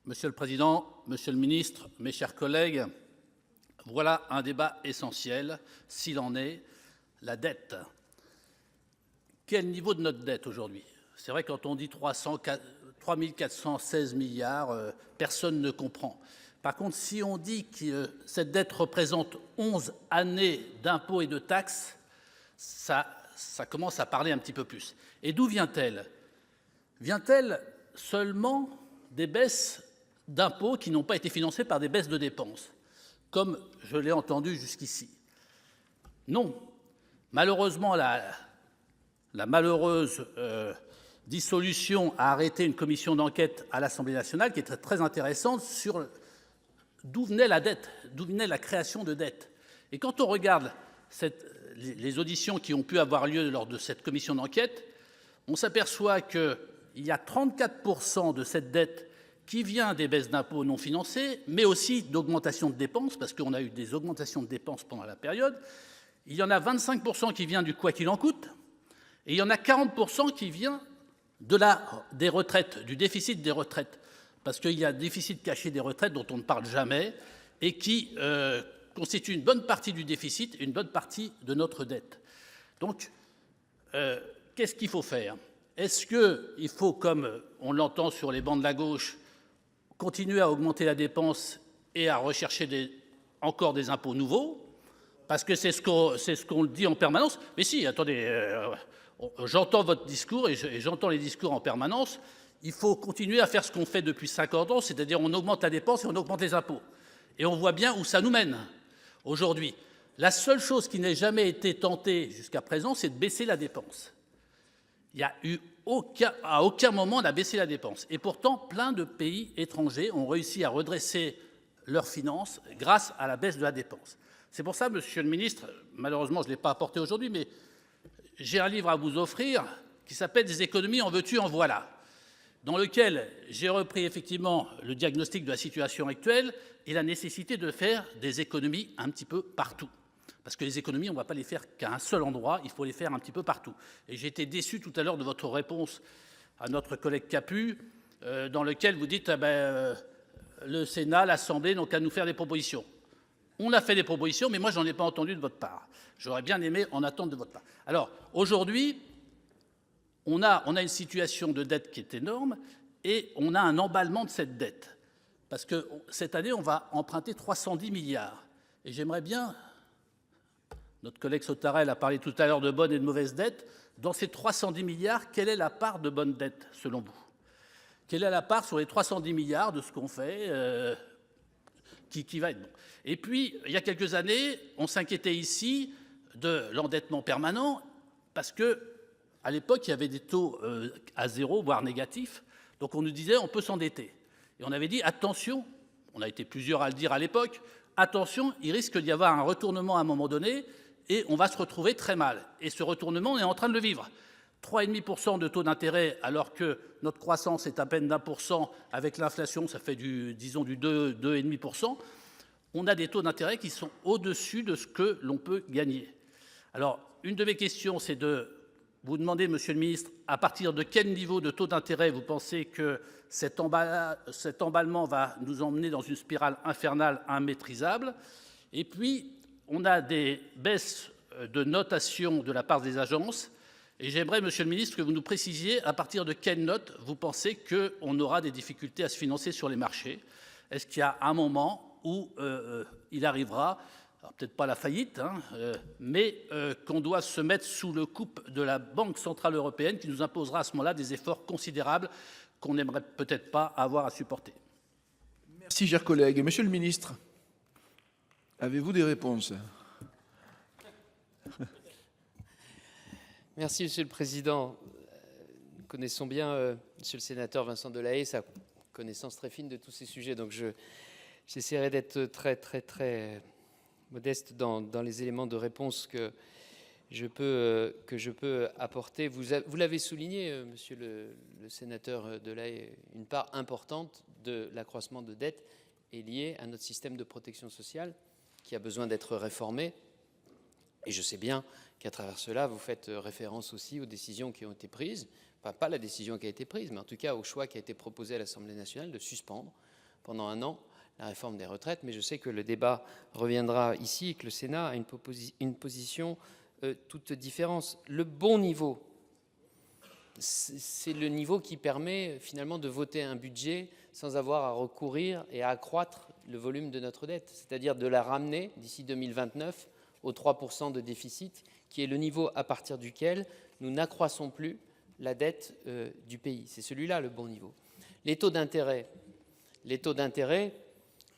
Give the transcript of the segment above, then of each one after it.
Monsieur le Président, Monsieur le Ministre, mes chers collègues, voilà un débat essentiel, s'il en est, la dette. Quel niveau de notre dette aujourd'hui? C'est vrai, quand on dit 3 416 milliards, personne ne comprend. Par contre, si on dit que cette dette représente 11 années d'impôts et de taxes, ça commence à parler un petit peu plus. Et d'où vient-elle? Vient-elle seulement des baisses d'impôts qui n'ont pas été financées par des baisses de dépenses, comme je l'ai entendu jusqu'ici? Non. Malheureusement, la malheureuse dissolution a arrêté une commission d'enquête à l'Assemblée nationale qui était très intéressante sur d'où venait la dette, d'où venait la création de dette. Et quand on regarde les auditions qui ont pu avoir lieu lors de cette commission d'enquête, on s'aperçoit qu'il y a 34% de cette dette qui vient des baisses d'impôts non financées, mais aussi d'augmentation de dépenses, parce qu'on a eu des augmentations de dépenses pendant la période. Il y en a 25% qui vient du « quoi qu'il en coûte », et il y en a 40% qui vient des retraites, du déficit des retraites, parce qu'il y a un déficit caché des retraites dont on ne parle jamais et qui constitue une bonne partie du déficit et une bonne partie de notre dette. Donc, qu'est-ce qu'il faut faire? Est-ce qu'il faut, comme on l'entend sur les bancs de la gauche, continuer à augmenter la dépense et à rechercher encore des impôts nouveaux? Parce que c'est ce qu'on dit en permanence. Mais si, attendez, j'entends votre discours et j'entends les discours en permanence. Il faut continuer à faire ce qu'on fait depuis 50 ans, c'est-à-dire on augmente la dépense et on augmente les impôts. Et on voit bien où ça nous mène aujourd'hui. La seule chose qui n'ait jamais été tentée jusqu'à présent, c'est de baisser la dépense. Il n'y a eu à aucun moment on a baissé la dépense. Et pourtant, plein de pays étrangers ont réussi à redresser leurs finances grâce à la baisse de la dépense. C'est pour ça, Monsieur le Ministre, malheureusement je ne l'ai pas apporté aujourd'hui, mais j'ai un livre à vous offrir qui s'appelle « Des économies en veux-tu, en voilà », dans lequel j'ai repris effectivement le diagnostic de la situation actuelle et la nécessité de faire des économies un petit peu partout. Parce que les économies, on ne va pas les faire qu'à un seul endroit, il faut les faire un petit peu partout. Et j'ai été déçu tout à l'heure de votre réponse à notre collègue Capu, dans lequel vous dites le Sénat, l'Assemblée n'ont qu'à nous faire des propositions. On a fait des propositions, mais moi, je n'en ai pas entendu de votre part. J'aurais bien aimé en attendre de votre part. Alors, aujourd'hui, on a une situation de dette qui est énorme et on a un emballement de cette dette. Parce que cette année, on va emprunter 310 milliards. Et j'aimerais bien, notre collègue Sautarel a parlé tout à l'heure de bonnes et de mauvaises dettes, dans ces 310 milliards, quelle est la part de bonne dette, selon vous? Quelle est la part sur les 310 milliards de ce qu'on fait qui va être bon? Et puis, il y a quelques années, on s'inquiétait ici de l'endettement permanent parce que à l'époque, il y avait des taux à zéro, voire négatifs. Donc on nous disait, on peut s'endetter. Et on avait dit, attention, on a été plusieurs à le dire à l'époque, attention, il risque d'y avoir un retournement à un moment donné et on va se retrouver très mal. Et ce retournement, on est en train de le vivre. 3,5% de taux d'intérêt, alors que notre croissance est à peine d'1%, avec l'inflation, ça fait disons du 2,5%. On a des taux d'intérêt qui sont au-dessus de ce que l'on peut gagner. Alors, une de mes questions, c'est de vous demander, Monsieur le Ministre, à partir de quel niveau de taux d'intérêt vous pensez que cet emballement va nous emmener dans une spirale infernale immaîtrisable? Et puis, on a des baisses de notation de la part des agences. Et j'aimerais, Monsieur le Ministre, que vous nous précisiez à partir de quelle note vous pensez qu'on aura des difficultés à se financer sur les marchés. Est-ce qu'il y a un moment où il arrivera, alors peut-être pas la faillite, mais qu'on doit se mettre sous le coup de la Banque centrale européenne qui nous imposera à ce moment-là des efforts considérables qu'on n'aimerait peut-être pas avoir à supporter. Merci, chers collègues. Monsieur le ministre, avez-vous des réponses? Merci, Monsieur le Président. Nous connaissons bien, Monsieur le Sénateur Vincent Delahaye, sa connaissance très fine de tous ces sujets. Donc j'essaierai d'être très modeste dans les éléments de réponse que je peux apporter. Vous l'avez souligné, Monsieur le Sénateur Delahaye, une part importante de l'accroissement de dette est liée à notre système de protection sociale qui a besoin d'être réformé. Et je sais bien qu'à travers cela, vous faites référence aussi aux décisions qui ont été prises, enfin pas la décision qui a été prise, mais en tout cas au choix qui a été proposé à l'Assemblée nationale de suspendre pendant un an la réforme des retraites, mais je sais que le débat reviendra ici et que le Sénat a une position toute différente. Le bon niveau, c'est le niveau qui permet finalement de voter un budget sans avoir à recourir et à accroître le volume de notre dette, c'est-à-dire de la ramener d'ici 2029 aux 3% de déficit, qui est le niveau à partir duquel nous n'accroissons plus la dette du pays. C'est celui-là le bon niveau. Les taux d'intérêt,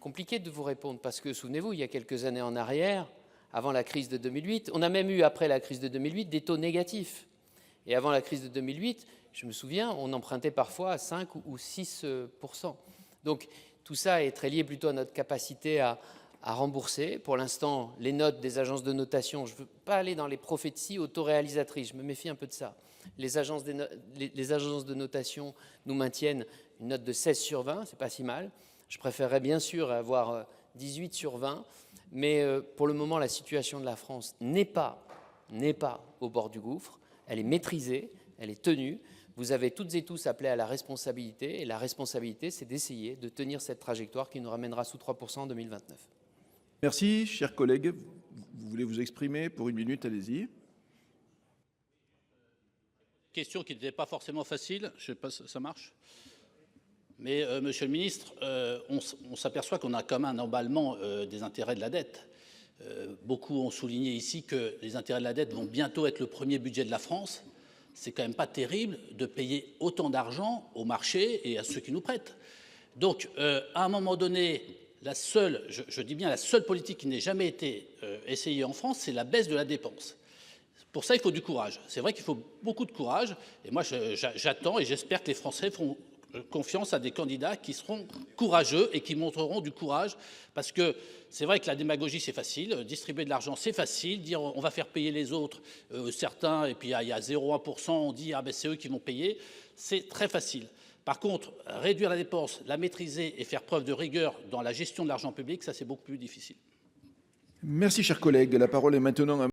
compliqué de vous répondre parce que, souvenez-vous, il y a quelques années en arrière, avant la crise de 2008, on a même eu, après la crise de 2008, des taux négatifs. Et avant la crise de 2008, je me souviens, on empruntait parfois à 5 ou 6%. Donc tout ça est très lié plutôt à notre capacité à rembourser. Pour l'instant, les notes des agences de notation, je ne veux pas aller dans les prophéties autoréalisatrices, je me méfie un peu de ça. Les agences de notation nous maintiennent une note de 16 sur 20, c'est pas si mal. Je préférerais bien sûr avoir 18 sur 20, mais pour le moment, la situation de la France n'est pas au bord du gouffre. Elle est maîtrisée, elle est tenue. Vous avez toutes et tous appelé à la responsabilité, et la responsabilité, c'est d'essayer de tenir cette trajectoire qui nous ramènera sous 3% en 2029. Merci, chers collègues. Vous voulez vous exprimer pour 1 minute, allez-y. Question qui n'était pas forcément facile, je ne sais pas si ça marche. Mais, Monsieur le ministre, on s'aperçoit qu'on a comme un emballement des intérêts de la dette. Beaucoup ont souligné ici que les intérêts de la dette vont bientôt être le premier budget de la France. C'est quand même pas terrible de payer autant d'argent au marché et à ceux qui nous prêtent. Donc, à un moment donné, je dis bien la seule politique qui n'ait jamais été essayée en France, c'est la baisse de la dépense. Pour ça, il faut du courage. C'est vrai qu'il faut beaucoup de courage. Et moi, j'attends et j'espère que les Français feront confiance à des candidats qui seront courageux et qui montreront du courage, parce que c'est vrai que la démagogie c'est facile, distribuer de l'argent c'est facile, dire on va faire payer les autres, certains, et puis il y a 0,1%, on dit ah ben c'est eux qui vont payer, c'est très facile. Par contre, réduire la dépense, la maîtriser et faire preuve de rigueur dans la gestion de l'argent public, ça c'est beaucoup plus difficile. Merci, chers collègues. La parole est maintenant à